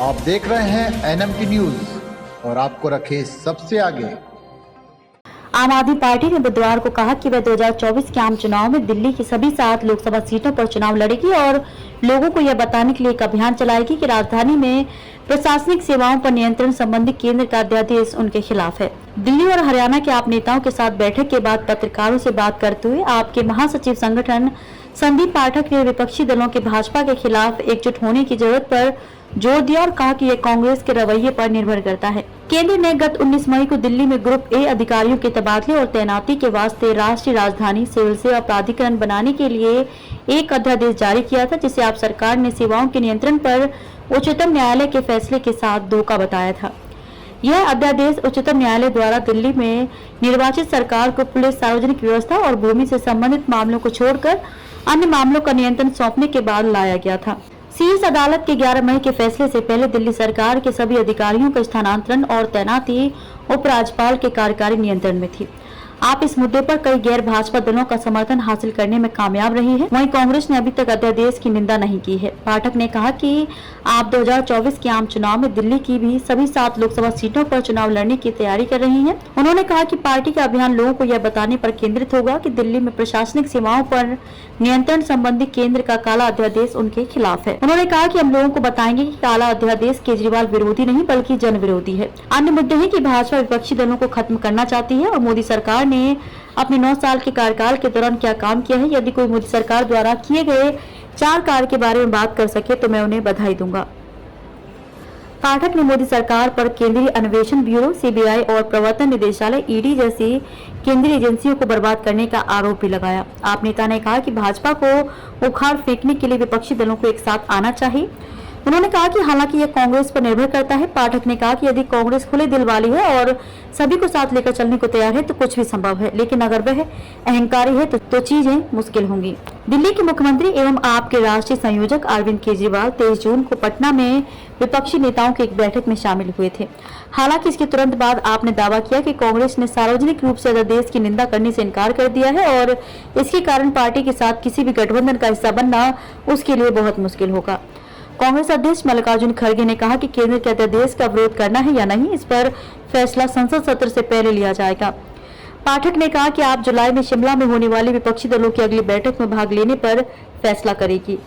आप देख रहे हैं एनएमटी न्यूज और आपको रखे सबसे आगे। आम आदमी पार्टी ने बुधवार को कहा कि वह 2024 के आम चुनाव में दिल्ली की सभी 7 लोकसभा सीटों पर चुनाव लड़ेगी और लोगों को यह बताने के लिए एक अभियान चलाएगी कि राजधानी में प्रशासनिक सेवाओं पर नियंत्रण संबंधी केंद्र का अध्यादेश उनके खिलाफ है। दिल्ली और हरियाणा के आप नेताओं के साथ बैठक के बाद पत्रकारों से बात करते हुए आपके महासचिव संगठन संदीप पाठक ने विपक्षी दलों के भाजपा के खिलाफ एकजुट होने की जरूरत पर जोर दिया और कहा कि यह कांग्रेस के रवैये पर निर्भर करता है। केंद्र ने गत 19 मई को दिल्ली में ग्रुप ए अधिकारियों के तबादले और तैनाती के वास्ते राष्ट्रीय राजधानी सिविल सेवा प्राधिकरण बनाने के लिए एक अध्यादेश जारी किया था, जिसे आप सरकार ने सेवाओं के नियंत्रण पर उच्चतम न्यायालय के फैसले के साथ धोखा बताया था। यह अध्यादेश उच्चतम न्यायालय द्वारा दिल्ली में निर्वाचित सरकार को पुलिस, सार्वजनिक व्यवस्था और भूमि से संबंधित मामलों को छोड़कर अन्य मामलों का नियंत्रण सौंपने के बाद लाया गया था। शीर्ष अदालत के 11 मई के फैसले से पहले दिल्ली सरकार के सभी अधिकारियों का स्थानांतरण और तैनाती उपराज्यपाल के कार्यकारी नियंत्रण में थी। आप इस मुद्दे पर कई गैर भाजपा दलों का समर्थन हासिल करने में कामयाब रही है। वहीं कांग्रेस ने अभी तक अध्यादेश की निंदा नहीं की है। पाठक ने कहा कि आप 2024 के आम चुनाव में दिल्ली की भी सभी 7 लोकसभा सीटों पर चुनाव लड़ने की तैयारी कर रही हैं। उन्होंने कहा कि पार्टी का अभियान लोगों को यह बताने पर केंद्रित होगा कि दिल्ली में प्रशासनिक सेवाओं पर नियंत्रण संबंधी केंद्र का काला अध्यादेश उनके खिलाफ है। उन्होंने कहा कि हम लोगों को बताएंगे कि काला अध्यादेश केजरीवाल विरोधी नहीं बल्कि जन विरोधी है। अन्य मुद्दे है कि भाजपा विपक्षी दलों को खत्म करना चाहती है और मोदी सरकार ने अपने 9 साल के कार्यकाल के दौरान क्या काम किया है। यदि कोई मोदी सरकार द्वारा किए गए 4 कार्य के बारे में बात कर सके तो मैं उन्हें बधाई दूंगा। पाठक ने मोदी सरकार पर केंद्रीय अन्वेषण ब्यूरो सीबीआई और प्रवर्तन निदेशालय ईडी जैसी केंद्रीय एजेंसियों को बर्बाद करने का आरोप भी लगाया। आप नेता ने कहा कि भाजपा को उखाड़ फेंकने के लिए विपक्षी दलों को एक साथ आना चाहिए। उन्होंने कहा कि हालांकि यह कांग्रेस पर निर्भर करता है। पाठक ने कहा कि यदि कांग्रेस खुले दिल वाली है और सभी को साथ लेकर चलने को तैयार है तो कुछ भी संभव है, लेकिन अगर वह अहंकारी है तो चीजें मुश्किल होंगी। दिल्ली के मुख्यमंत्री एवं आपके राष्ट्रीय संयोजक अरविंद केजरीवाल 23 जून को पटना में विपक्षी नेताओं की एक बैठक में शामिल हुए थे। हालांकि इसके तुरंत बाद आपने दावा किया कि कांग्रेस ने सार्वजनिक रूप से अध्यादेश की निंदा करने से इनकार कर दिया है और इसके कारण पार्टी के साथ किसी भी गठबंधन का हिस्सा बनना उसके लिए बहुत मुश्किल होगा। कांग्रेस अध्यक्ष मल्लिकार्जुन खड़गे ने कहा कि केंद्र के अध्यादेश का विरोध करना है या नहीं, इस पर फैसला संसद सत्र से पहले लिया जाएगा। पाठक ने कहा कि आप जुलाई में शिमला में होने वाली विपक्षी दलों की अगली बैठक में भाग लेने पर फैसला करेगी।